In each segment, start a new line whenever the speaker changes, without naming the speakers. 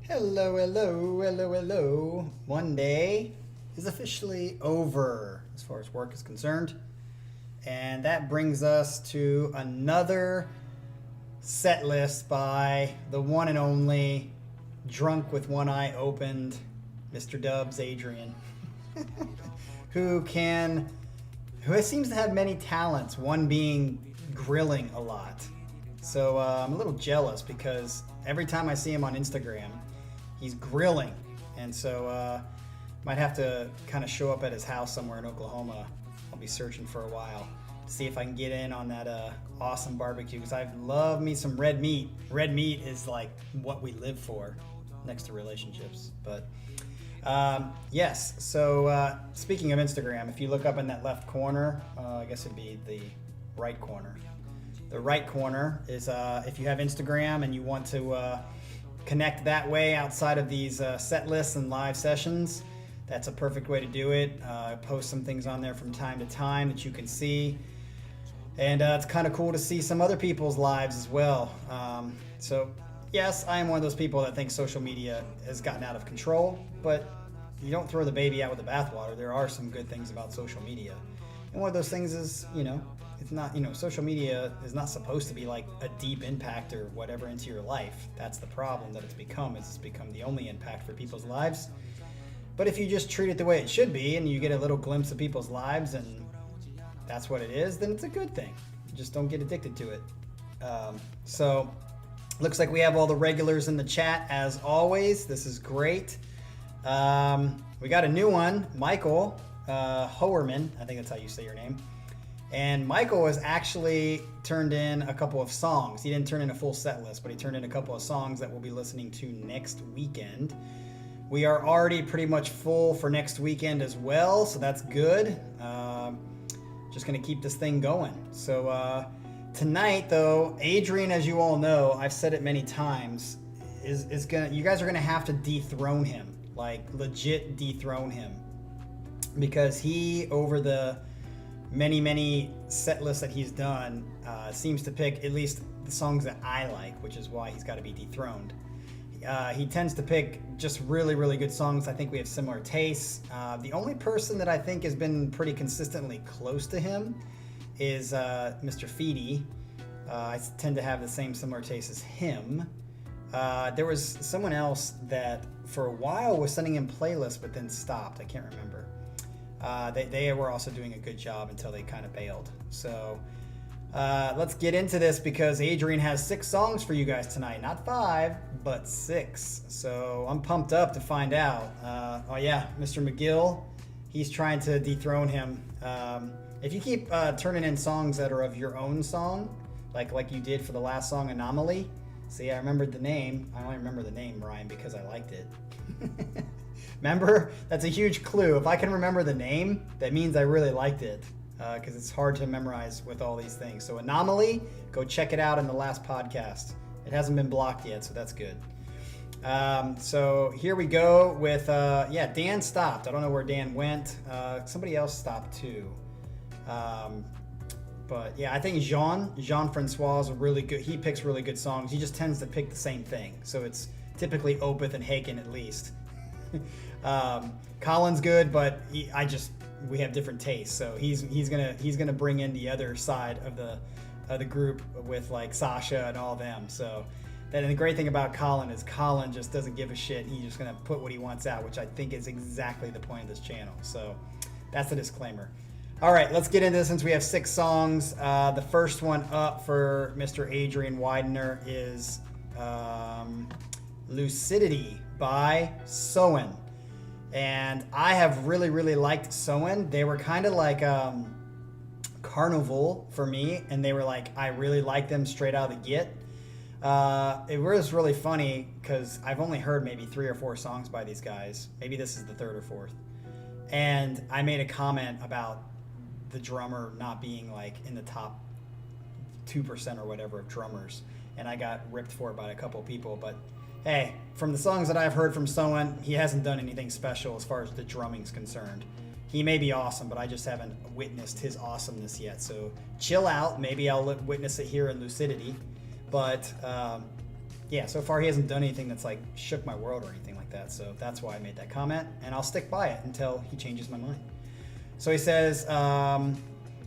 Hello, hello, hello, hello. One day is officially over as far as work is concerned. And that brings us to another set list by the one and only drunk with one eye opened Mr. Dubs Adrian. who seems to have many talents, one being grilling a lot. So I'm a little jealous because every time I see him on Instagram, he's grilling. And so might have to kind of show up at his house somewhere in Oklahoma. I'll be searching for a while to see if I can get in on that awesome barbecue, because I love me some red meat. Red meat is like what we live for next to relationships. But yes, so speaking of Instagram, if you look up in that left corner, I guess it'd be the right corner. The right corner is if you have Instagram and you want to connect that way outside of these set lists and live sessions, that's a perfect way to do it. Post some things on there from time to time that you can see. And it's kind of cool to see some other people's lives as well. So yes, I am one of those people that thinks social media has gotten out of control, but you don't throw the baby out with the bathwater. There are some good things about social media. And one of those things is, it's not, social media is not supposed to be like a deep impact or whatever into your life. That's the problem that it's become the only impact for people's lives. But if you just treat it the way it should be and you get a little glimpse of people's lives and that's what it is, then it's a good thing. Just don't get addicted to it. So looks like we have all the regulars in the chat as always. This is great. We got a new one, Michael Hoerman. I think that's how you say your name. And Michael has actually turned in a couple of songs. He didn't turn in a full set list, but he turned in a couple of songs that we'll be listening to next weekend. We are already pretty much full for next weekend as well, so that's good. Just going to keep this thing going. So tonight, though, Adrian, as you all know, I've said it many times, you guys are going to have to dethrone him, like legit dethrone him, because he, over the many set lists that he's done, seems to pick at least the songs that I like, which is why he's got to be dethroned. He tends to pick just really good songs. I think we have similar tastes. The only person that I think has been pretty consistently close to him is Mr. Feedy. I tend to have the similar taste as him. There was someone else that for a while was sending him playlists but then stopped. I can't remember. They were also doing a good job until they kind of bailed. So let's get into this because Adrian has 6 songs for you guys tonight. Not 5, but 6. So I'm pumped up to find out. Oh yeah, Mr. McGill, he's trying to dethrone him. If you keep turning in songs that are of your own song, like you did for the last song, Anomaly. See, I remembered the name. I only remember the name, Ryan, because I liked it. Remember? That's a huge clue. If I can remember the name, that means I really liked it. Because it's hard to memorize with all these things. So Anomaly, go check it out in the last podcast. It hasn't been blocked yet, so that's good. So here we go with, Dan stopped. I don't know where Dan went. Somebody else stopped too. But yeah, I think Jean-Francois is really good. He picks really good songs. He just tends to pick the same thing. So it's typically Opeth and Haken at least. Colin's good, but we have different tastes. So he's gonna bring in the other side of the group with like Sasha and all them. So and the great thing about Colin is Colin just doesn't give a shit. He's just gonna put what he wants out, which I think is exactly the point of this channel. So that's the disclaimer. All right, let's get into this since we have 6 songs. The first one up for Mr. Adrian Widener is Lucidity by Soen. And I have really liked Sewin. They were kind of like Carnival for me, and they were like, I really like them straight out of the get. It was really funny because I've only heard maybe 3 or 4 songs by these guys. Maybe this is the 3rd or 4th. And I made a comment about the drummer not being like in the top 2% or whatever of drummers. And I got ripped for it by a couple of people, but hey, from the songs that I've heard from Soen, he hasn't done anything special as far as the drumming's concerned. He may be awesome, but I just haven't witnessed his awesomeness yet. So chill out. Maybe I'll witness it here in Lucidity. But yeah, so far he hasn't done anything that's like shook my world or anything like that. So that's why I made that comment, and I'll stick by it until he changes my mind. So he says,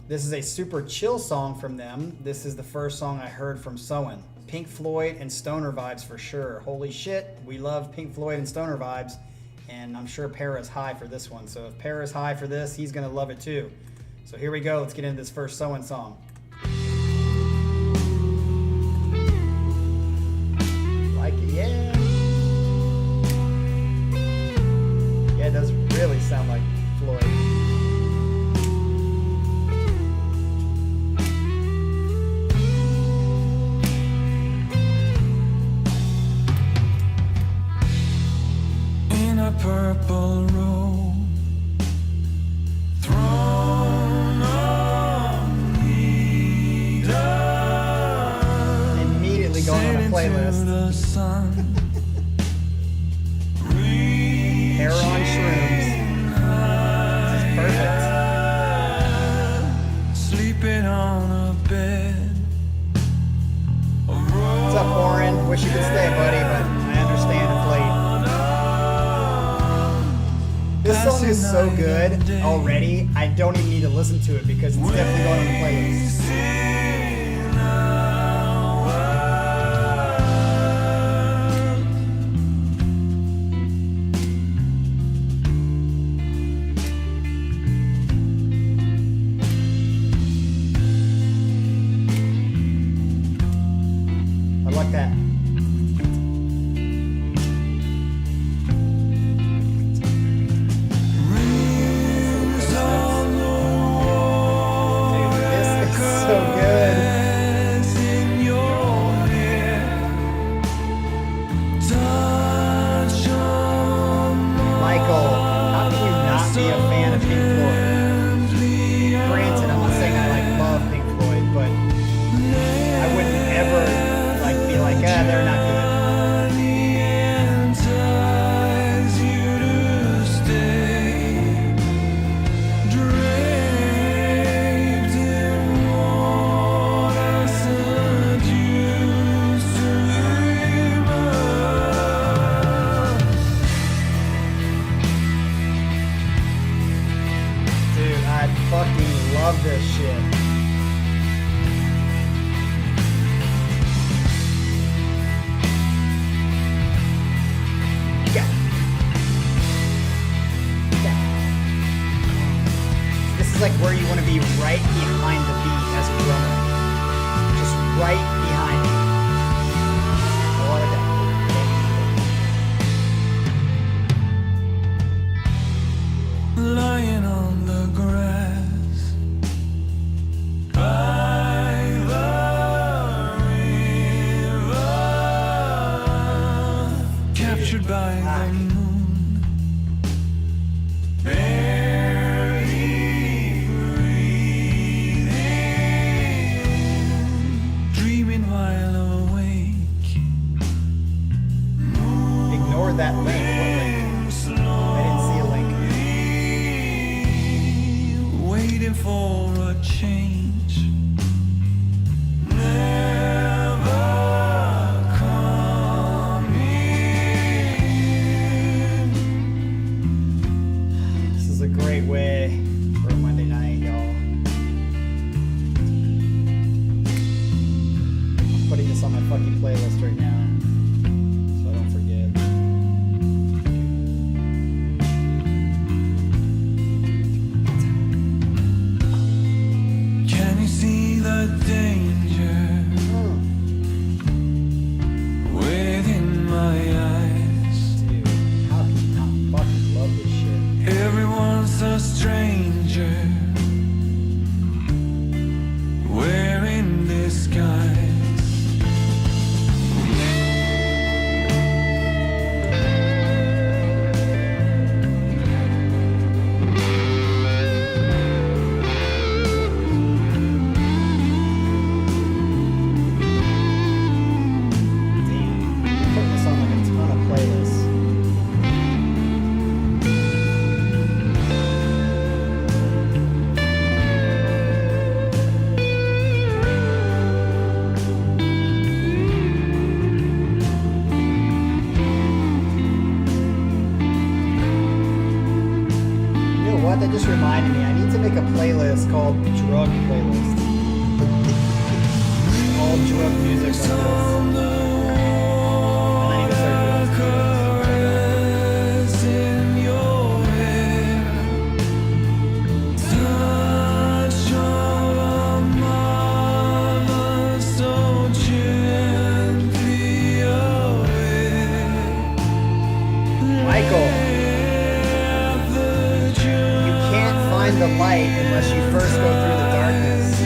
this is a super chill song from them. This is the first song I heard from Soen. Pink Floyd and stoner vibes for sure. Holy shit, we love Pink Floyd and stoner vibes, and I'm sure Para's high for this one. So if Para's high for this, he's gonna love it too. So here we go, let's get into this first Soen song. Like it, yeah. Yeah, it does really sound like Floyd.
Purple robe, throne of needle.
Immediately going on a playlist. Hair on shrooms. This is perfect.
Sleeping on a bed.
What's up, Warren? Wish you could stay, buddy, but I understand it's late. This song is so good already, I don't even need to listen to it because it's definitely going on the playlist. I like that. Love this shit. This is like where you want to be right behind the beat as a drummer. Just right behind it. I like that.
Lying on the grass by the river, captured by the moon, barely breathing, dreaming while awake.
Ignore that link. What link? I didn't see a link.
Waiting for a change, never coming.
This is a great way for a Monday night, y'all. I'm putting this on my fucking playlist right now, so I don't forget. what? That just reminded me. I need to make a playlist called Drug Playlist. All drug music like this. And I need to start doing the light unless you first go through the darkness. So,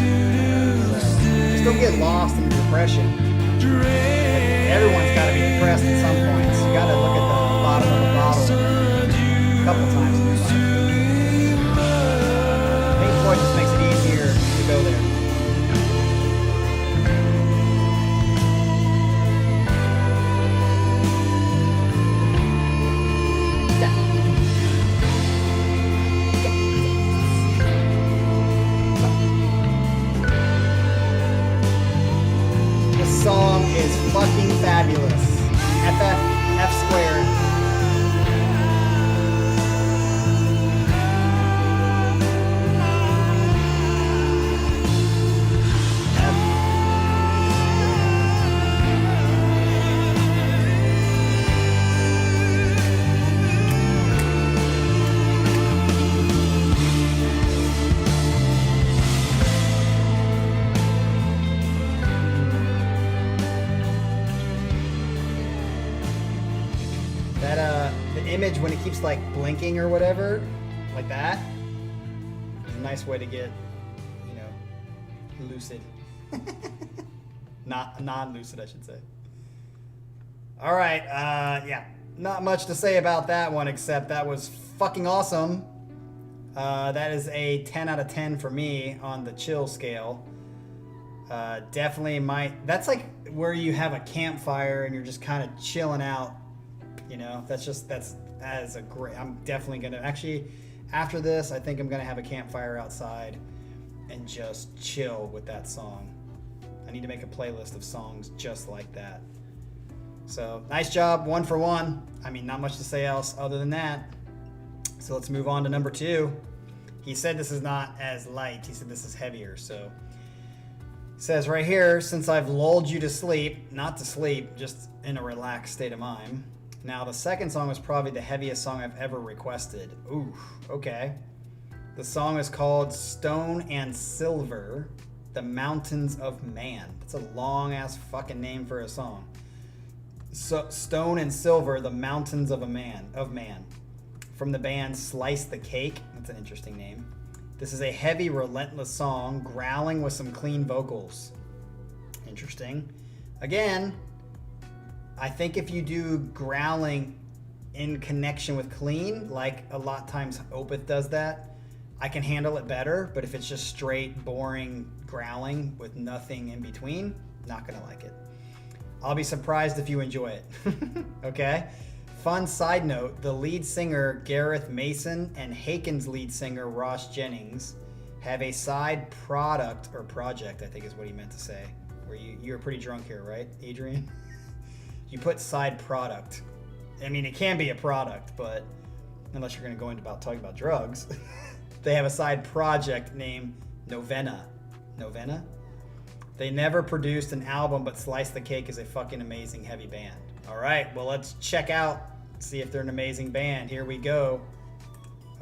just don't get lost in depression. Everyone's got to be depressed at some point, so you got to look at the bottom of the bottle a couple times in your life. Pink Floyd just makes it easier to go there. Song is fucking fabulous. F squared. Image when it keeps like blinking or whatever, like that, is a nice way to get, you know, lucid. Not non-lucid, I should say. All right, yeah, not much to say about that one except that was fucking awesome. That is a 10 out of 10 for me on the chill scale. Definitely that's like where you have a campfire and you're just kind of chilling out. You know, that is a great, I'm definitely going to, actually, after this, I think I'm going to have a campfire outside and just chill with that song. I need to make a playlist of songs just like that. So, nice job, 1 for 1. I mean, not much to say else other than that. So let's move on to number 2. He said this is not as light. He said this is heavier. So, it says right here, since I've lulled you to sleep, not to sleep, just in a relaxed state of mind. Now, the second song was probably the heaviest song I've ever requested. Ooh, okay. The song is called Stone and Silver, The Mountains of Man. That's a long-ass fucking name for a song. So, Stone and Silver, The Mountains of Man. From the band Slice the Cake. That's an interesting name. This is a heavy, relentless song, growling with some clean vocals. Interesting. Again, I think if you do growling in connection with clean, like a lot of times Opeth does that, I can handle it better. But if it's just straight, boring growling with nothing in between, not gonna like it. I'll be surprised if you enjoy it. Okay? Fun side note, the lead singer Gareth Mason and Haken's lead singer Ross Jennings have a side product, or project I think is what he meant to say, where you're pretty drunk here, right, Adrian? You put side product. I mean, it can be a product, but unless you're going to go into talking about drugs, they have a side project named Novena. Novena? They never produced an album, but Slice the Cake is a fucking amazing heavy band. All right, well, let's check out, see if they're an amazing band. Here we go.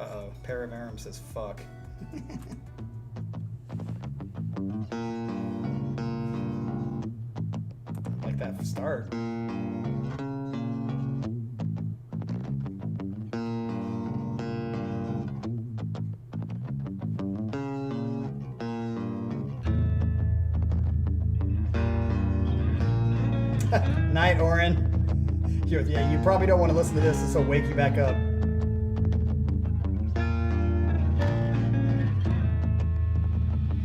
Uh-oh, Paravarum says fuck. I like that start. Night, Oren. You probably don't want to listen to this. This will wake you back up.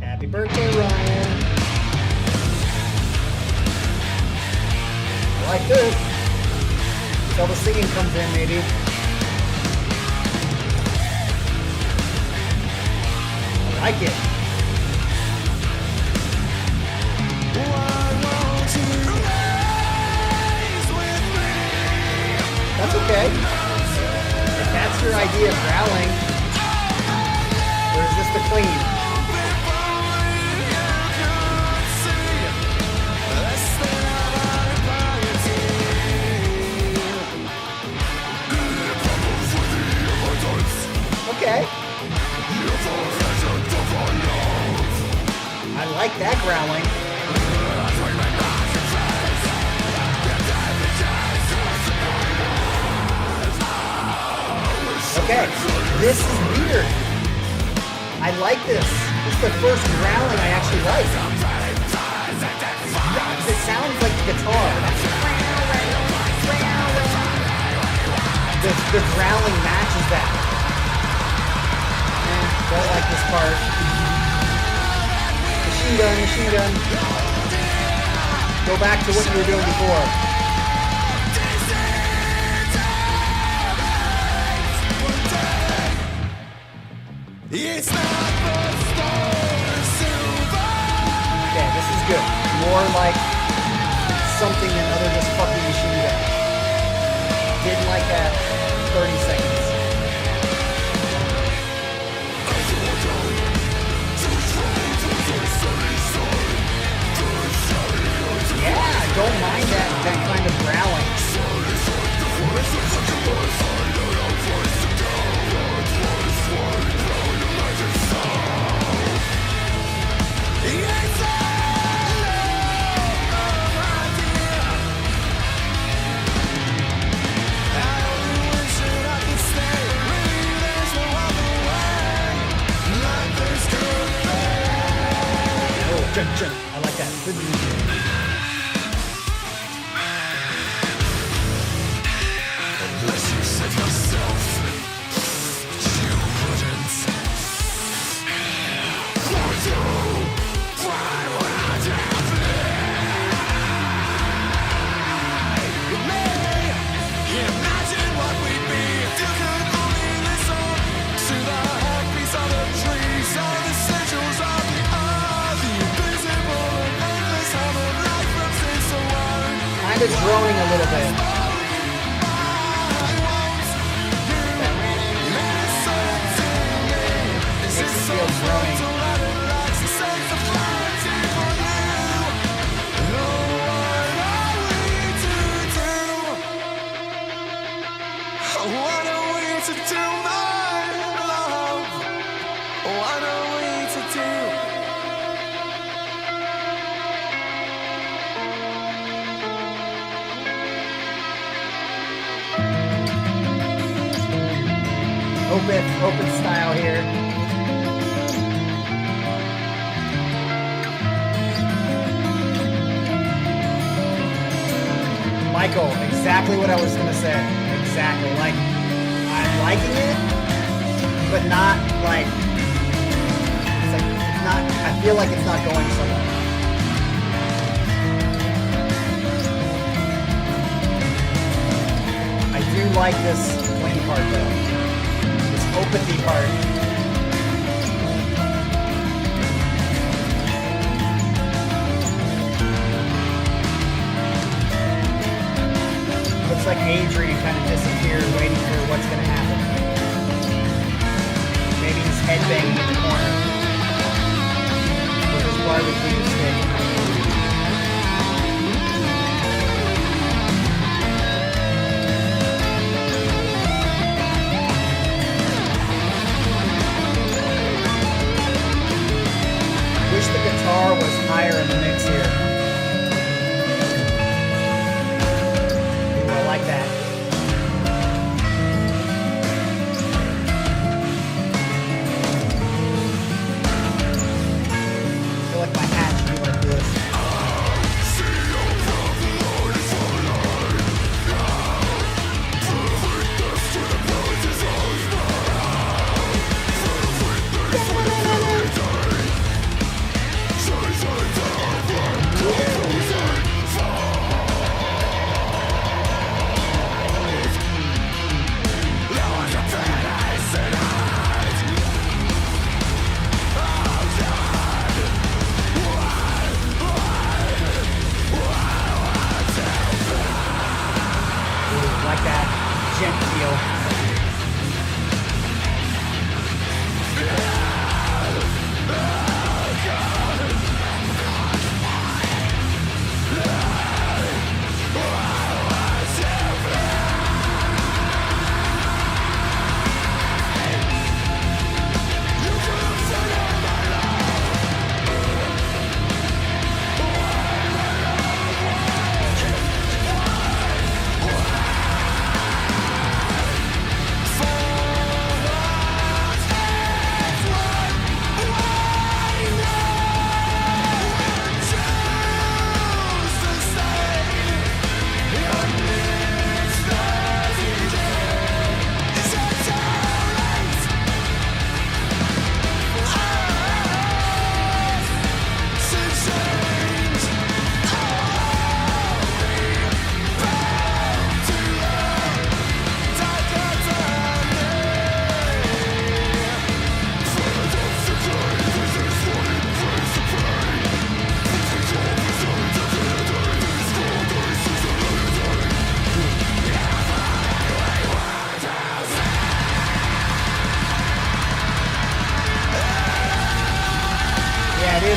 Happy birthday, Ryan. I like this. Until the singing comes in, maybe. I like it. That's okay. If that's your idea of growling, this the clean? Okay. I like that growling. Okay, this is weird. I like this. This is the first growling I actually like. It sounds like guitar. The growling matches that. Don't like this part. Machine gun, machine gun. Go back to what you were doing before. Okay, this is good. More like something than other just fucking machine gun. Didn't like that 30 seconds. Yeah, I don't mind that kind of growling. Oh, jump, jump. I like that. Good music. Kind of droning a little bit. Makes it feel droning. Open style here. Michael, exactly what I was gonna say. Exactly. Like, I'm liking it, but not like, it's like, it's not, I feel like it's not going somewhere. I do like this clean part though. Opathy part. Looks like Adrian kind of disappeared, waiting for what's going to happen. Maybe he's headbanging in the corner with his barbecue stick. Wish the guitar was higher in the mix here. Ooh, I like that. I feel like my hat should be like this.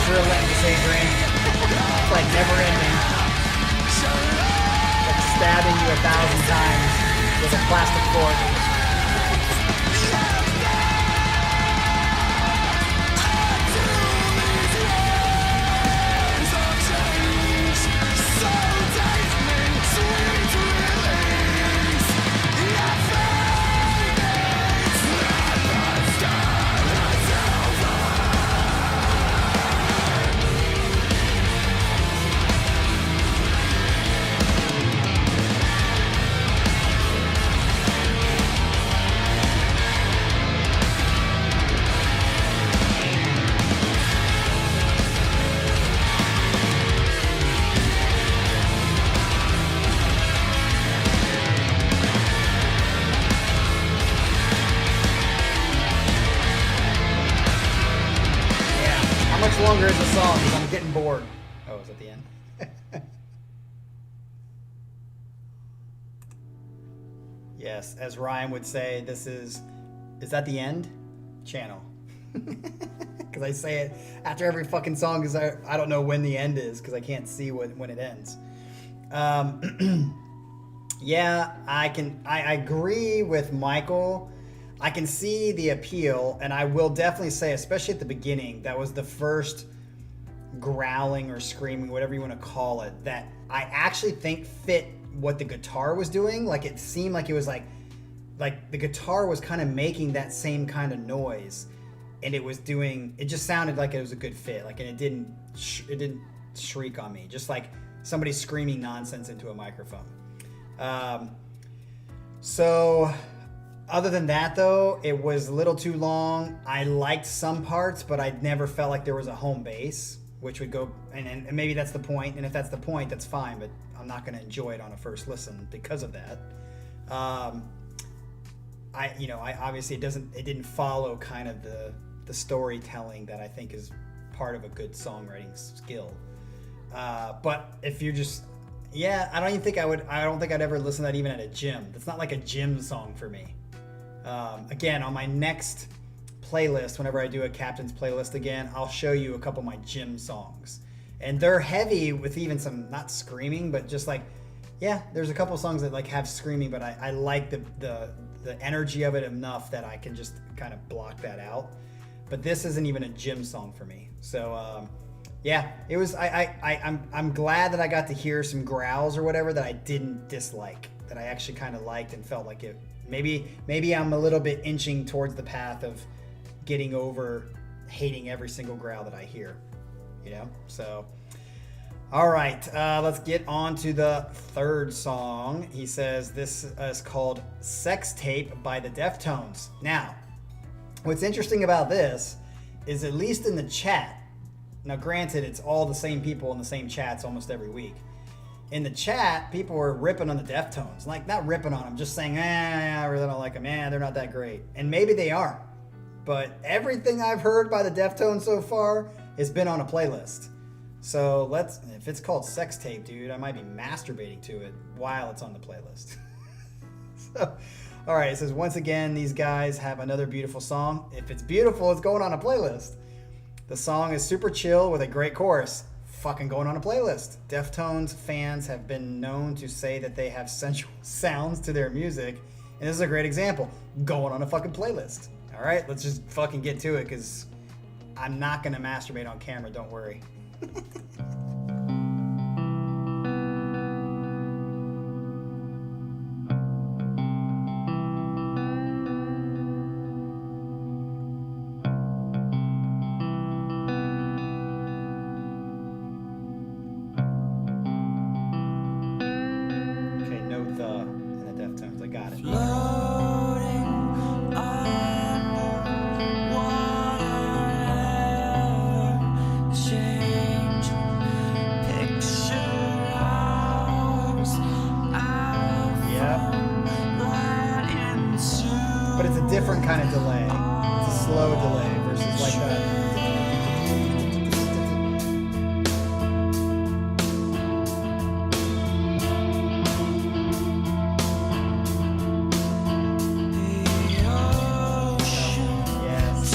relentless, Adrian. It's like never ending. Like stabbing you 1,000 times with a plastic fork. How much longer is the song? Because I'm getting bored. Oh, is it the end? Yes, as Ryan would say, this is that the end? Channel. Because I say it after every fucking song because I don't know when the end is because I can't see when it ends. Yeah, I agree with Michael. I can see the appeal, and I will definitely say, especially at the beginning, that was the first growling or screaming, whatever you want to call it, that I actually think fit what the guitar was doing. Like, it seemed like it was like the guitar was kind of making that same kind of noise, and it just sounded like it was a good fit. Like, and it didn't shriek on me, just like somebody screaming nonsense into a microphone. So other than that, though, it was a little too long. I liked some parts, but I never felt like there was a home base, which would go, and maybe that's the point. And if that's the point, that's fine, but I'm not going to enjoy it on a first listen because of that. I obviously it didn't follow kind of the storytelling that I think is part of a good songwriting skill. But if you're just, I don't think I'd ever listen to that even at a gym. That's not like a gym song for me. Again, on my next playlist, whenever I do a Captain's playlist again, I'll show you a couple of my gym songs. And they're heavy with even some, not screaming, but just like, there's a couple of songs that like have screaming, but I like the energy of it enough that I can just kind of block that out. But this isn't even a gym song for me. So, it was, I'm glad that I got to hear some growls or whatever that I didn't dislike, that I actually kind of liked and felt like it. Maybe I'm a little bit inching towards the path of getting over hating every single growl that I hear, So, all right, let's get on to the third song. He says this is called Sex Tape by the Deftones. Now, what's interesting about this is, at least in the chat, now granted, it's all the same people in the same chats almost every week. In the chat, people were ripping on the Deftones. Like, not ripping on them, just saying, I really don't like them. They're not that great. And maybe they aren't. But everything I've heard by the Deftones so far has been on a playlist. So if it's called Sex Tape, dude, I might be masturbating to it while it's on the playlist. So, all right, it says, once again, these guys have another beautiful song. If it's beautiful, it's going on a playlist. The song is super chill with a great chorus. Fucking going on a playlist. Deftones fans have been known to say that they have sensual sounds to their music, and this is a great example. Going on a fucking playlist. All right, let's just fucking get to it, because I'm not going to masturbate on camera, don't worry. Different kind of delay. It's a slow delay versus like that. Yes.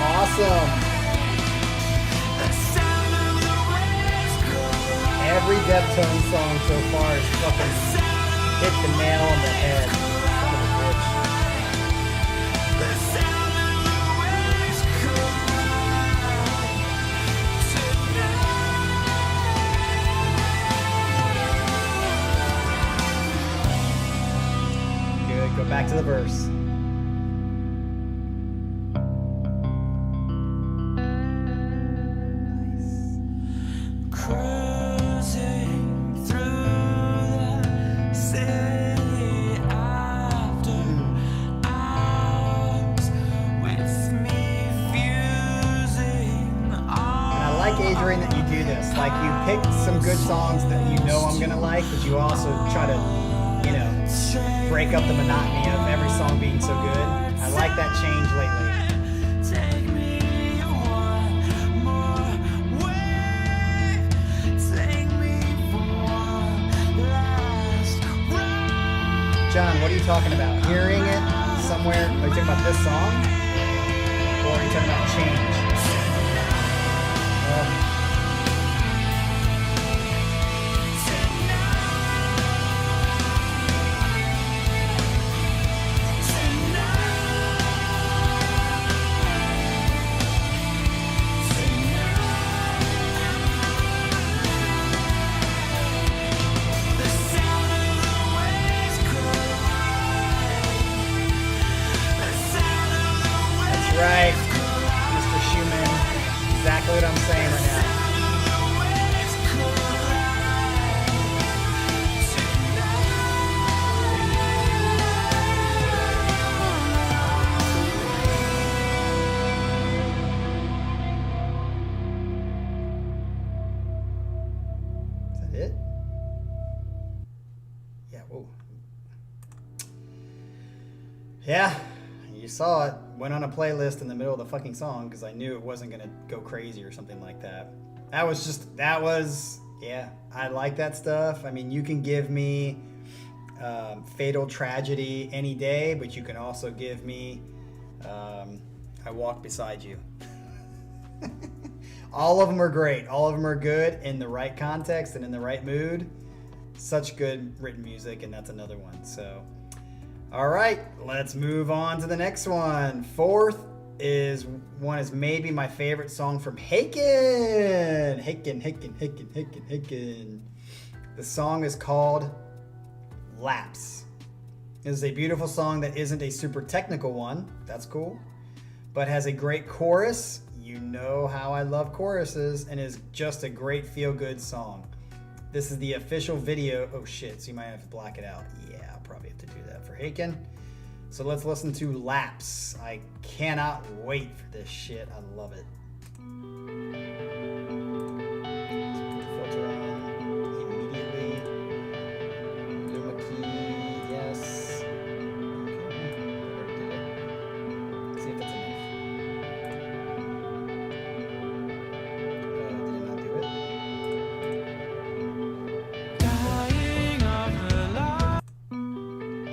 Awesome. Every Deftones song so far has fucking hit the nail on the head. Son of a bitch. Good, go back to the verse. That you do this, like you pick some good songs that you know I'm gonna like, but you also try to, you know, break up the monotony of every song being so good. I like that change lately. John, what are you talking about? Hearing it somewhere? Are you talking about this song? Or are you talking about change? Right, Mr. Schumann. Exactly what I'm saying right now. Is that it? Yeah, whoa. Yeah. You saw it, went on a playlist in the middle of the fucking song because I knew it wasn't going to go crazy or something like that. Yeah, I like that stuff. I mean, you can give me Fatal Tragedy any day, but you can also give me I Walk Beside You. All of them are great. All of them are good in the right context and in the right mood. Such good written music, and that's another one. So... all right, let's move on to the next one. Fourth is maybe my favorite song from Haken. Haken. The song is called Lapse. It is a beautiful song that isn't a super technical one. That's cool. But has a great chorus. You know how I love choruses, and is just a great feel-good song. This is the official video. Oh shit, so you might have to black it out. Yeah, I'll probably have to do that for Haken. So let's listen to Lapse. I cannot wait for this shit. I love it. Let's put the filter on immediately. Luma key, yes. Okay, let's see if that's enough. Did it not do it?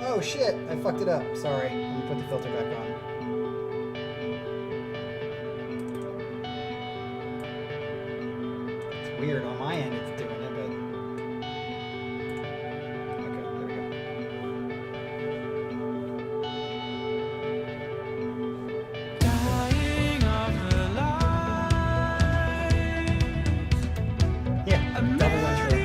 Oh shit, I fucked it up. Sorry. Let me put the filter back on. It's weird on my end it's doing it, but... okay, there we go. Yeah, double intro.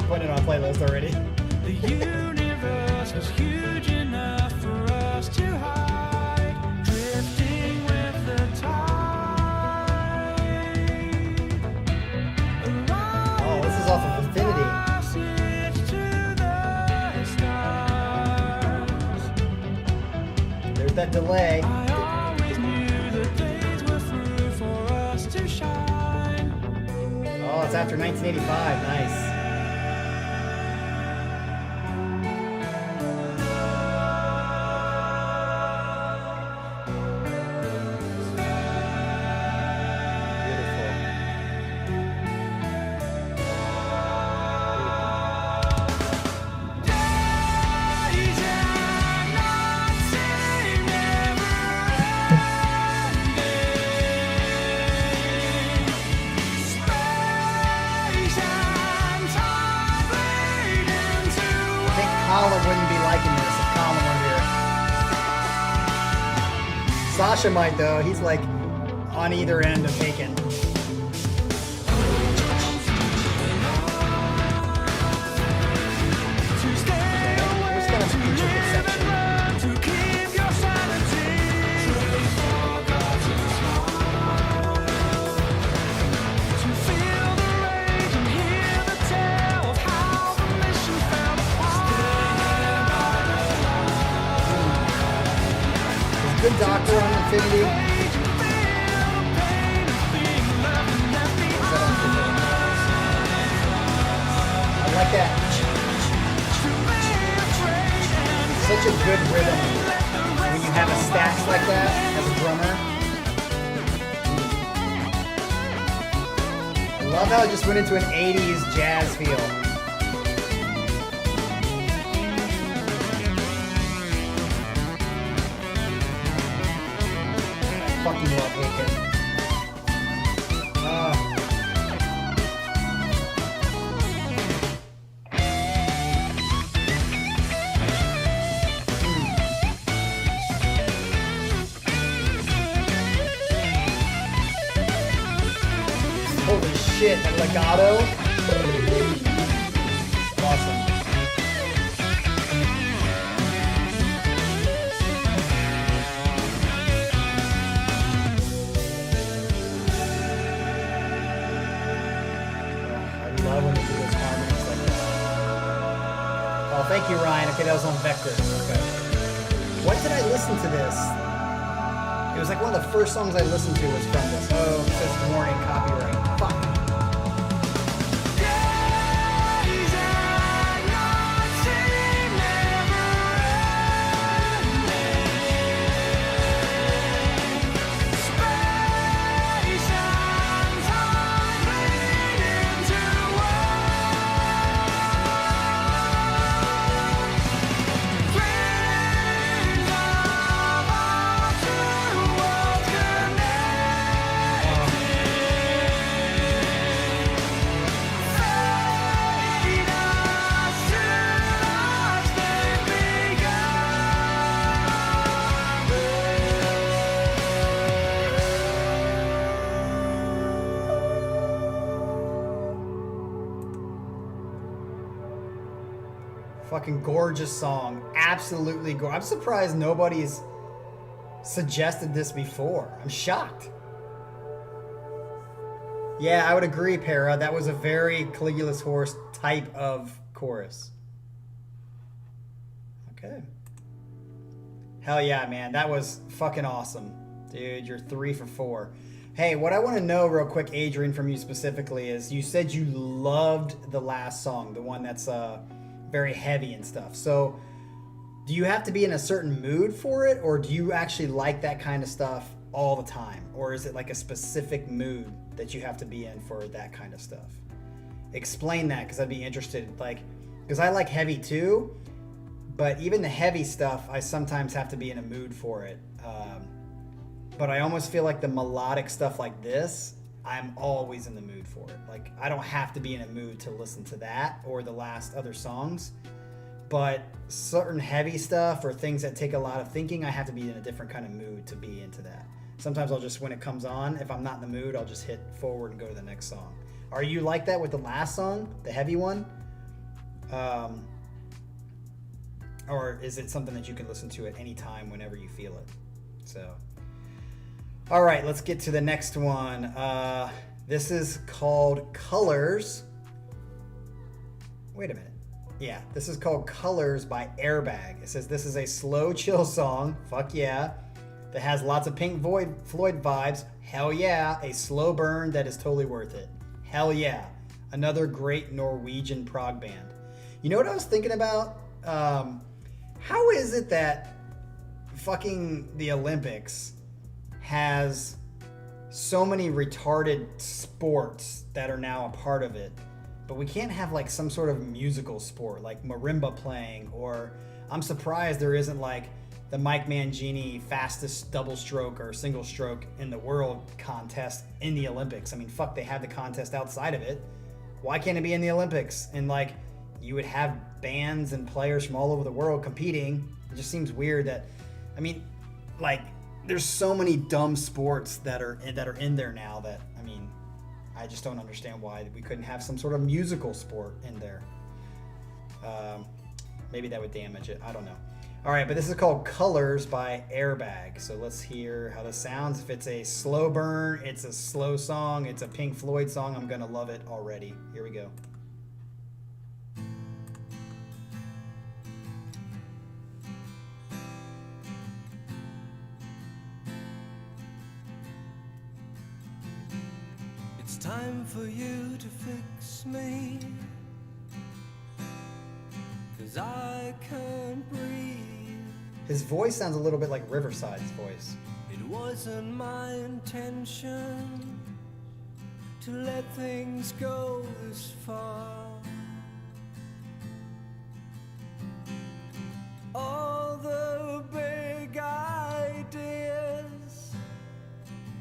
Putting it on playlist already.
The universe was huge enough for us to hide, drifting with the tide.
Oh, this is off of Infinity. There's that delay.
I always knew that days were through for us to shine.
Oh, it's after 1985. Nice. Colin wouldn't be liking this if Colin were here. Sasha might though. He's like on either end of Haken. Here's kind of an intricate section. Good Doctor on Infinity. I like that. Such a good rhythm when you have a stash like that as a drummer. I love how it just went into an 80s jazz feel. Fucking love Haken. Holy shit, that legato. Awesome. Thank you, Ryan. Okay, that was on Vector. Okay. When did I listen to this? It was like one of the first songs I listened to was from this. Oh, it says warning, copyright. Fuck. Fucking gorgeous song. Absolutely gorgeous. I'm surprised nobody's suggested this before. I'm shocked. Yeah, I would agree, Para. That was a very Caligula's Horse type of chorus. Okay. Hell yeah, man. That was fucking awesome. Dude, you're 3 for 4. Hey, what I want to know real quick, Adrian, from you specifically is you said you loved the last song, the one that's very heavy and stuff. So do you have to be in a certain mood for it, or do you actually like that kind of stuff all the time? Or is it like a specific mood that you have to be in for that kind of stuff? Explain that, because I'd be interested. Like, because I like heavy too, but even the heavy stuff, I sometimes have to be in a mood for it. But I almost feel like the melodic stuff like this, I'm always in the mood for it. Like, I don't have to be in a mood to listen to that or the last other songs. But certain heavy stuff or things that take a lot of thinking, I have to be in a different kind of mood to be into that. Sometimes I'll just, when it comes on, if I'm not in the mood, I'll just hit forward and go to the next song. Are you like that with the last song, the heavy one? Or is it something that you can listen to at any time whenever you feel it? So... all right, let's get to the next one. This is called Colors. Wait a minute. Yeah, this is called Colors by Airbag. It says this is a slow, chill song. Fuck yeah. That has lots of Pink Floyd vibes. Hell yeah. A slow burn that is totally worth it. Hell yeah. Another great Norwegian prog band. You know what I was thinking about? How is it that fucking the Olympics has so many retarded sports that are now a part of it, but we can't have like some sort of musical sport like marimba playing, or I'm surprised there isn't like the Mike Mangini fastest double stroke or single stroke in the world contest in the Olympics. I mean, fuck, they have the contest outside of it. Why can't it be in the Olympics? And like, you would have bands and players from all over the world competing. It just seems weird that, I mean, like, there's so many dumb sports that are in there now that, I mean, I just don't understand why we couldn't have some sort of musical sport in there. Maybe that would damage it. I don't know. All right, but this is called Colors by Airbag. So let's hear how this sounds. If it's a slow burn, it's a slow song, it's a Pink Floyd song, I'm gonna love it already. Here we go.
It's time for you to fix me, 'cause I can't breathe.
His voice sounds a little bit like Riverside's voice.
It wasn't my intention to let things go this far. All the big ideas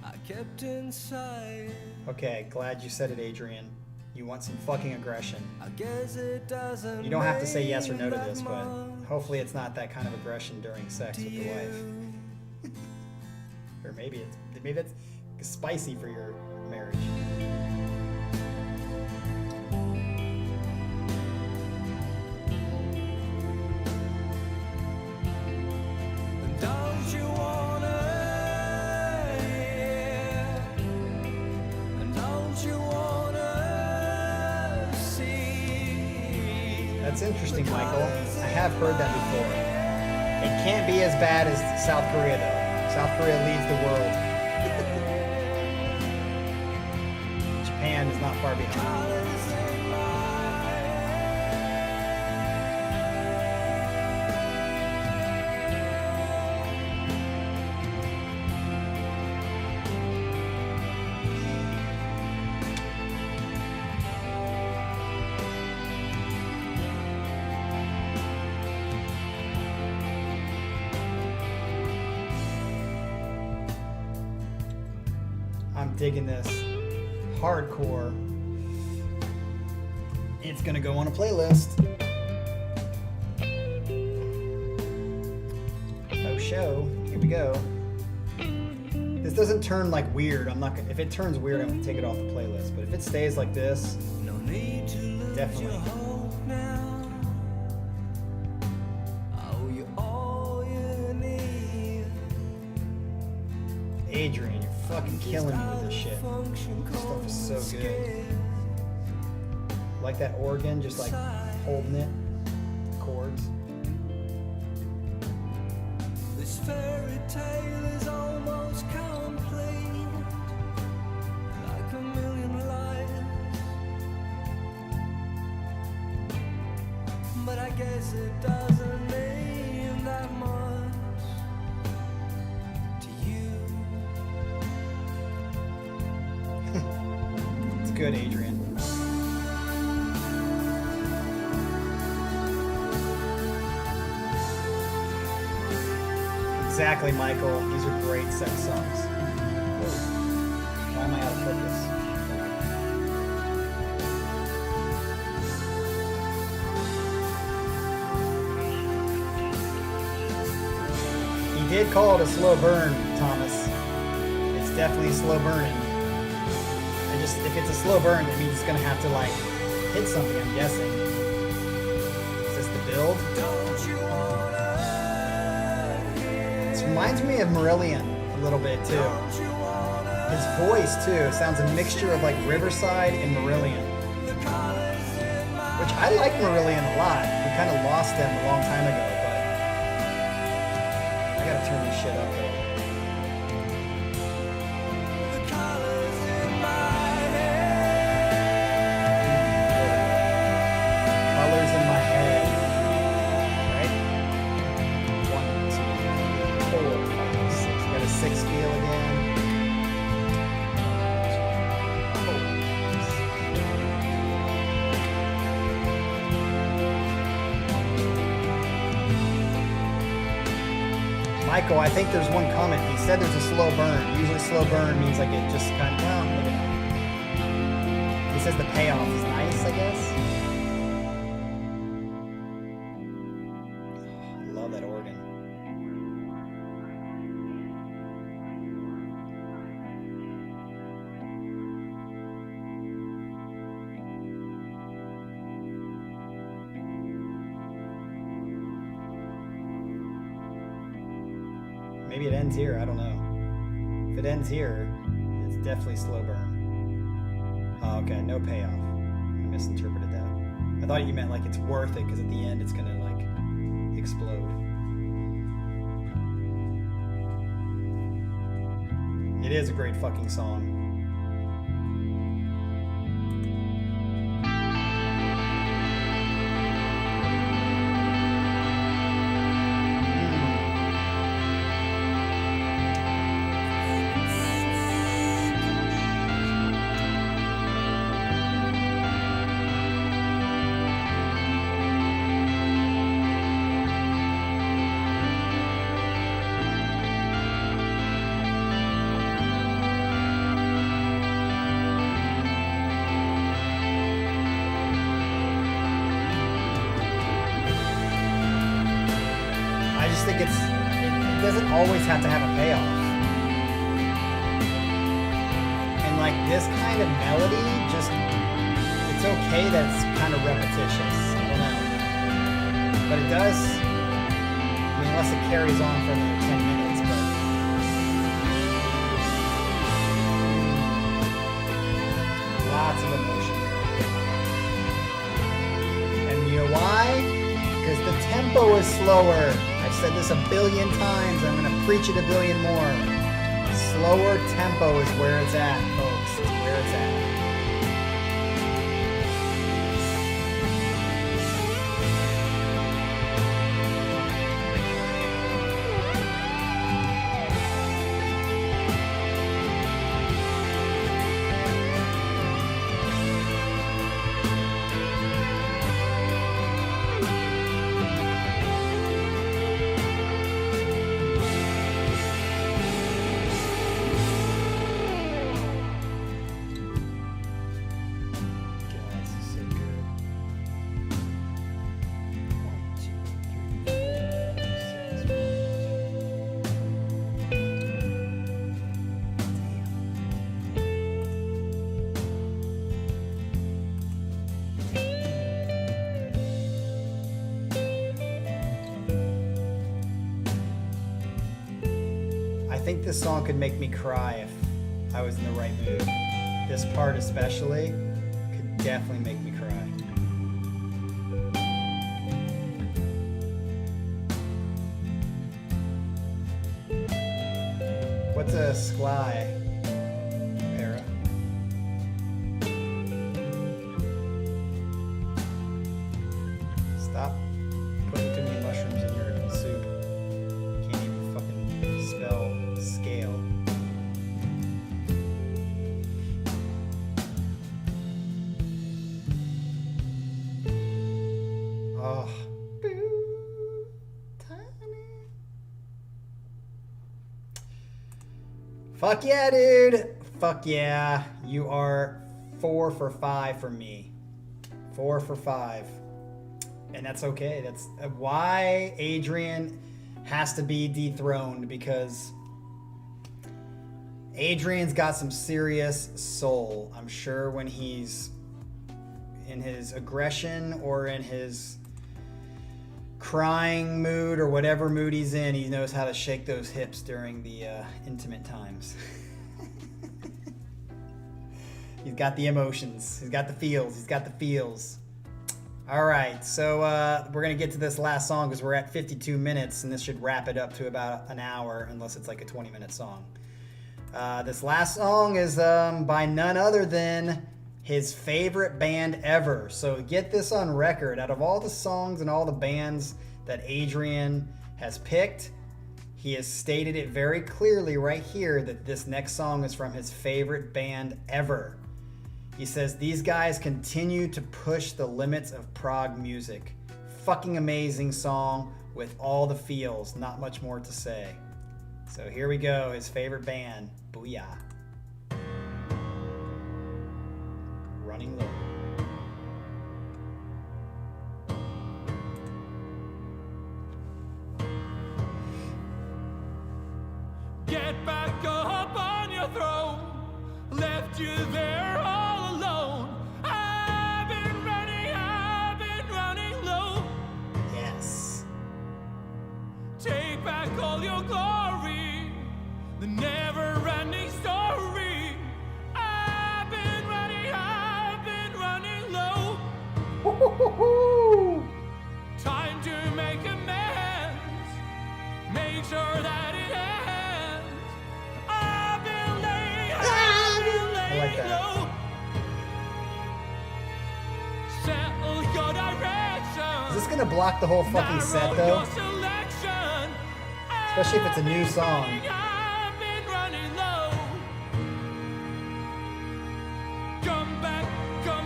I kept inside.
Okay, glad you said it, Adrian. You want some fucking aggression.
I guess it doesn't.
You don't have to say yes or no to
mean
this,
that
but
much
hopefully it's not that kind of aggression during sex
to
with your wife.
you.
Or maybe it's spicy for your marriage.
And don't you wanna hear? And don't you wanna see?
That's interesting, Michael. I have heard that before. It can't be as bad as South Korea, though. South Korea leads the world. Japan is not far behind. I'm digging this hardcore. It's gonna go on a playlist. Oh show, here we go. This doesn't turn like weird. I'm not gonna, if it turns weird, I'm gonna take it off the playlist. But if it stays like this,
No need to lose
definitely.
your hope now. Oh, you all you need.
Adrian, you're fucking killing me with this shit. This stuff is so good. Like that organ, just like holding it, chords.
This fairy tale is almost complete, like a million lives. But I guess it doesn't mean that much to you.
It's good, Adrian. Exactly, Michael. These are great sex songs. Why am I out of focus? He did call it a slow burn, Thomas. It's definitely slow burning. If it's a slow burn, that means it's gonna have to like hit something, I'm guessing. Is this the build?
Don't you wanna hear?
This reminds me of Marillion a little bit too.
Don't you wanna
His voice too sounds a mixture of like Riverside and Marillion.
the colors in my
Which I like Marillion a lot. We kind of lost them a long time ago, but I gotta turn this shit up though.
the colors in my
Colors in my head. Right? 1, 2, 4, 5, 6. We got a 6 feel again. Michael, I think there's one comment. He said there's a slow burn. Usually slow burn means like it just kind of, well, maybe not. He says the payoff is nice, I guess. love that organ. Maybe it ends here, I don't know. If it ends here, it's definitely slow burn. Oh, okay, no payoff. I misinterpreted that. I thought you meant like it's worth it because at the end it's gonna like explode. It is a great fucking song. I think it doesn't always have to have a payoff. And like this kind of melody, just, it's okay that it's kind of repetitious. I don't know. But it does, I mean, unless it carries on for another 10 minutes, but. Lots of emotion. And you know why? Because the tempo is slower. I've said this a billion times. I'm going to preach it a billion more. Slower tempo is where it's at, folks. It's where it's at. I think this song could make me cry if I was in the right mood. This part especially could definitely make me cry. What's a skly, Para? Stop putting too many mushrooms in your soup. Can't even fucking spell scale. Oh. Fuck yeah, dude. Fuck yeah. You are 4 for 5 for me. 4 for 5. And that's okay. That's why Adrian has to be dethroned, because Adrian's got some serious soul. I'm sure when he's in his aggression or in his crying mood or whatever mood he's in, he knows how to shake those hips during the intimate times. He's got the emotions. He's got the feels. He's got the feels. All right, so we're going to get to this last song because we're at 52 minutes, and this should wrap it up to about an hour, unless it's like a 20-minute song. This last song is by none other than his favorite band ever. So get this on record. Out of all the songs and all the bands that Adrian has picked, he has stated it very clearly right here that this next song is from his favorite band ever. He says, these guys continue to push the limits of prog music. Fucking amazing song with all the feels. Not much more to say. So here we go, his favorite band, Booyah. Running low.
Get back up on your throne. Left you there all alone. I've been running low.
Yes.
Take back all your glory. The never-ending story. I've been running low.
Woo-hoo-hoo-hoo.
Time to make amends. Make sure that it ends. I've been laying
like that.
low. Settle your direction.
Is this gonna block the whole fucking set though?
Your selection.
Especially if it's a new song.
I've been running low. Come back to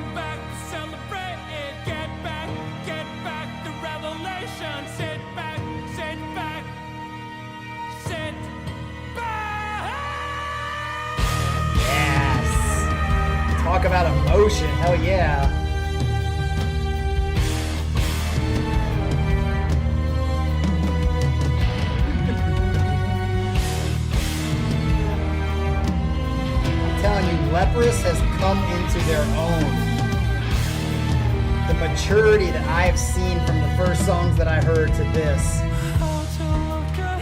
celebrate it. Get back the revelation. Sit back.
Yes. Talk about emotion. Hell yeah. I'm telling you, Leprous has come into their own. The maturity that I have seen from the first songs that I heard to this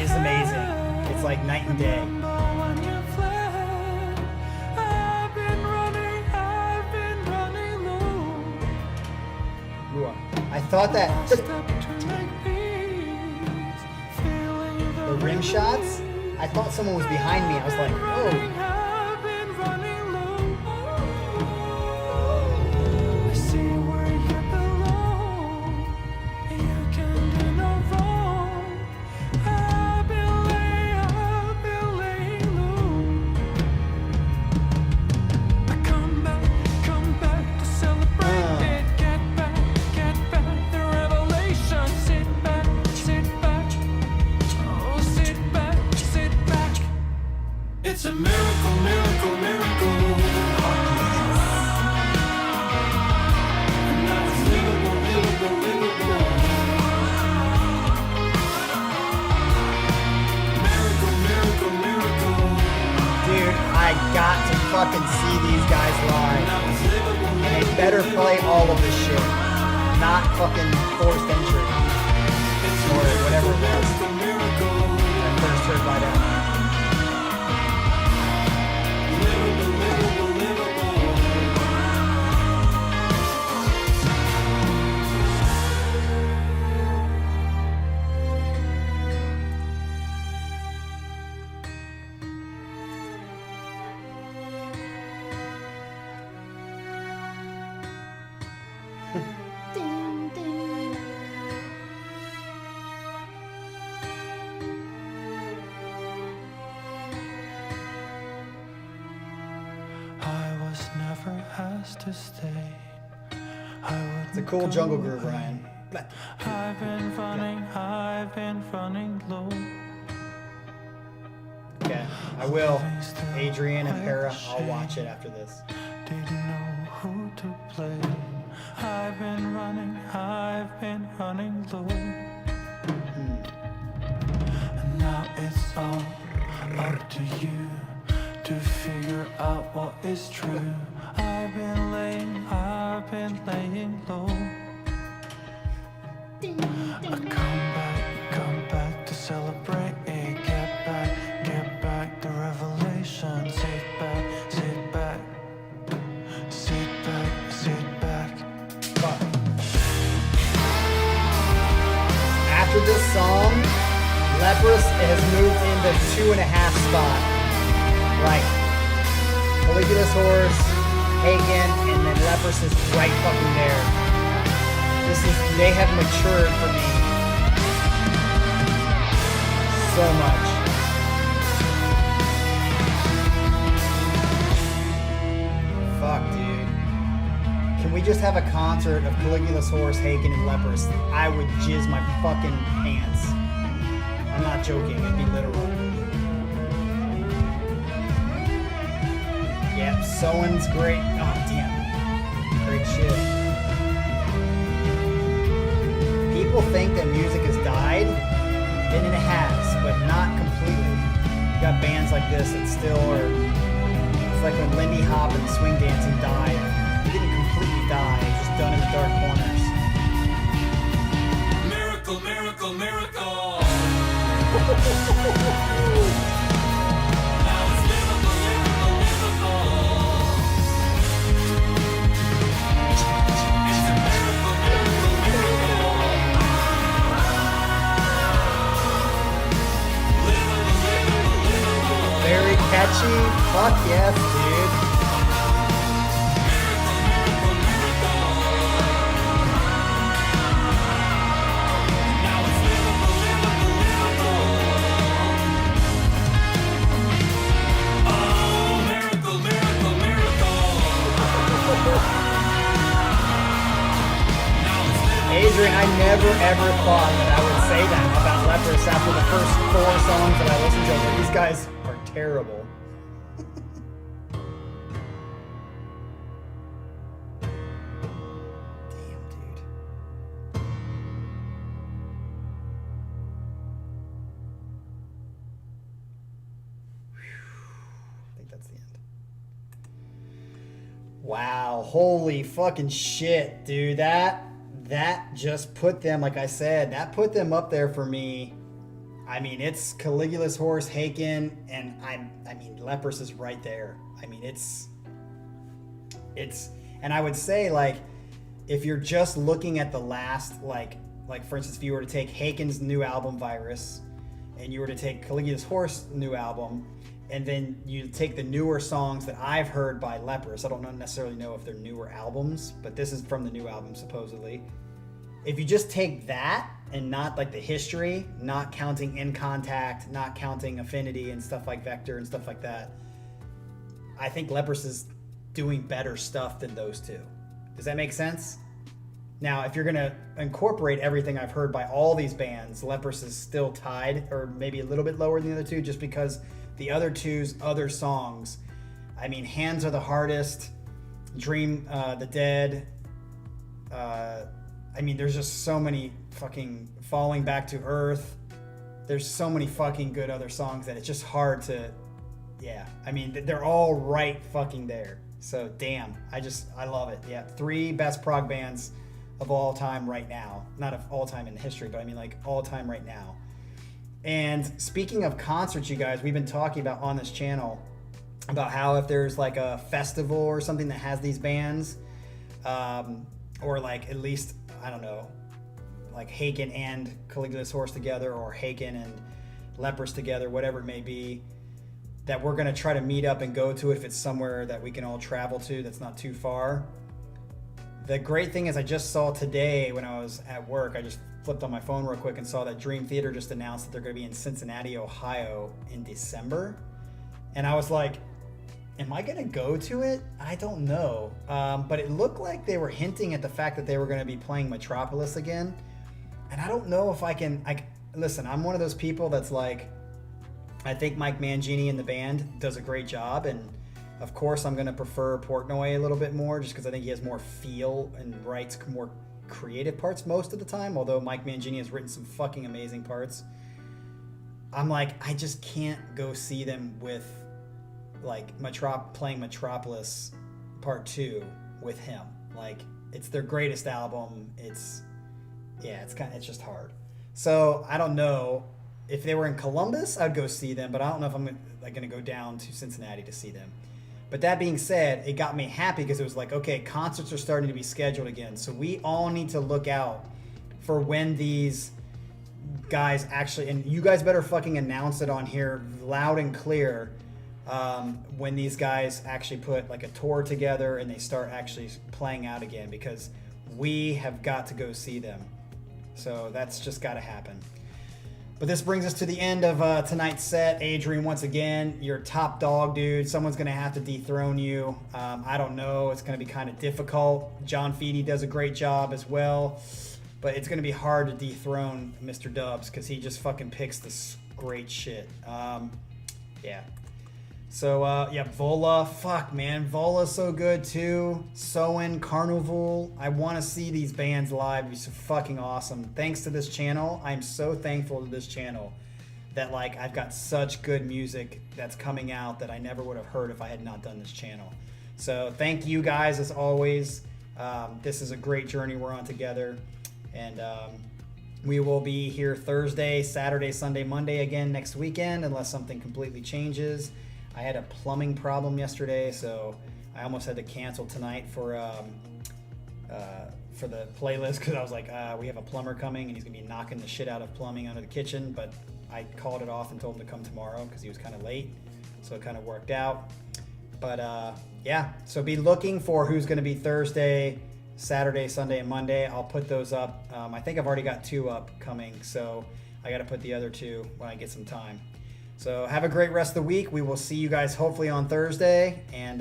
is amazing. It's like night and day. I thought that the rim shots, I thought someone was behind me. I was like, oh.
It's a miracle, miracle, miracle. And now it's livable, livable, livable. Miracle, miracle, miracle.
Dude, I got to fucking see these guys live.
Now it's livable,
And they better play all of this shit. Not fucking forced entry. Or whatever it was.
miracle.
That first heard by them.
Livable, livable, livable. I was never asked to stay.
It's a cool jungle groove, Ryan.
I've been running low.
Okay, I will. Adrian and Para, I'll watch it after this.
Didn't know who to blame. I've been running low. And now it's all up to you to figure out what is true. I've been laying low. I come back to celebrate it. Get back the revelation. Sit back.
Fuck. After this song, Leprous has moved into 2.5 spot. Like, Caligula's Horse, Haken, and then Leprous is right fucking there. They have matured for me so much. Fuck, dude. Can we just have a concert of Caligula's Horse, Haken, and Leprous? I would jizz my fucking pants. I'm not joking, it'd be literal. Yep, Soen's great. Oh, damn. Great shit. People think that music has died, and it has, but not completely. You got bands like this that still are. It's like when Lindy Hop and swing dancing died. It didn't completely die. It's just done in the dark corners.
Miracle, miracle, miracle. Now it's lyrical, lyrical, lyrical. It's a miracle, miracle, miracle. Lyrical, lyrical, lyrical.
Very catchy. Fuck yes, dude.
Now it's lyrical, lyrical, lyrical. Oh, miracle, miracle, miracle. Now it's lyrical.
Adrian, I never ever thought that I would say that about Leprous after the first 4 songs that I listened to. But these guys are terrible. Damn, dude. I think that's the end. Wow, holy fucking shit, dude. That just put them, like I said, that put them up there for me. I mean, it's Caligula's Horse, Haken, and I mean, Leprous is right there. I mean, it's, and I would say, like, if you're just looking at the last, like for instance, if you were to take Haken's new album, Virus, and you were to take Caligula's Horse new album, and then you take the newer songs that I've heard by Leprous. I don't necessarily know if they're newer albums, but this is from the new album, supposedly. If you just take that and not like the history, not counting In Contact, not counting Affinity and stuff like Vector and stuff like that, I think Leprous is doing better stuff than those two. Does that make sense? Now, if you're going to incorporate everything I've heard by all these bands, Leprous is still tied, or maybe a little bit lower than the other two, just because the other two's other songs, I mean, Hands Are the Hardest, Dream the Dead, I mean, there's just so many fucking Falling Back to Earth. There's so many fucking good other songs that it's just hard to, yeah. I mean, they're all right fucking there. So, damn, I love it. Yeah, 3 best prog bands of all time right now. Not of all time in history, but I mean, like, all time right now. And speaking of concerts, you guys, we've been talking about on this channel about how if there's like a festival or something that has these bands, or like at least, I don't know, like Haken and Caligula's Horse together, or Haken and Leprous together, whatever it may be, that we're going to try to meet up and go to if it's somewhere that we can all travel to that's not too far. The great thing is I just saw today when I was at work, I just flipped on my phone real quick and saw that Dream Theater just announced that they're going to be in Cincinnati, Ohio in December. And I was like, am I going to go to it? I don't know. But it looked like they were hinting at the fact that they were going to be playing Metropolis again. And I don't know if I can... listen, I'm one of those people that's like, I think Mike Mangini and the band does a great job. And of course, I'm going to prefer Portnoy a little bit more just because I think he has more feel and writes more creative parts most of the time. Although Mike Mangini has written some fucking amazing parts. I'm like, I just can't go see them with... like playing Metropolis Part 2 with him. Like, it's their greatest album. It's just hard. So I don't know if they were in Columbus, I'd go see them, but I don't know if I'm like going to go down to Cincinnati to see them. But that being said, it got me happy because it was like, okay, concerts are starting to be scheduled again. So we all need to look out for when these guys actually, and you guys better fucking announce it on here loud and clear, when these guys actually put like a tour together and they start actually playing out again, because we have got to go see them. So that's just got to happen. But this brings us to the end of tonight's set. Adrian, once again, you're top dog, dude. Someone's going to have to dethrone you. I don't know. It's going to be kind of difficult. John Feeney does a great job as well. But it's going to be hard to dethrone Mr. Dubs because he just fucking picks this great shit. Yeah. So, yeah, Vola. Fuck, man. Vola's so good, too. Soen, Carnival. I want to see these bands live. It's fucking awesome. Thanks to this channel. I'm so thankful to this channel that like I've got such good music that's coming out that I never would have heard if I had not done this channel. So thank you guys as always. This is a great journey we're on together, and we will be here Thursday, Saturday, Sunday, Monday again next weekend unless something completely changes. I had a plumbing problem yesterday, so I almost had to cancel tonight for the playlist because I was like, we have a plumber coming and he's gonna be knocking the shit out of plumbing under the kitchen, but I called it off and told him to come tomorrow because he was kind of late, so it kind of worked out. But yeah, so be looking for who's going to be Thursday, Saturday, Sunday, and Monday. I'll put those up. I think I've already got 2 up coming, so I got to put the other 2 when I get some time. So have a great rest of the week. We will see you guys hopefully on Thursday, and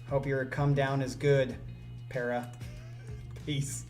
hope your come down is good, Para. Peace.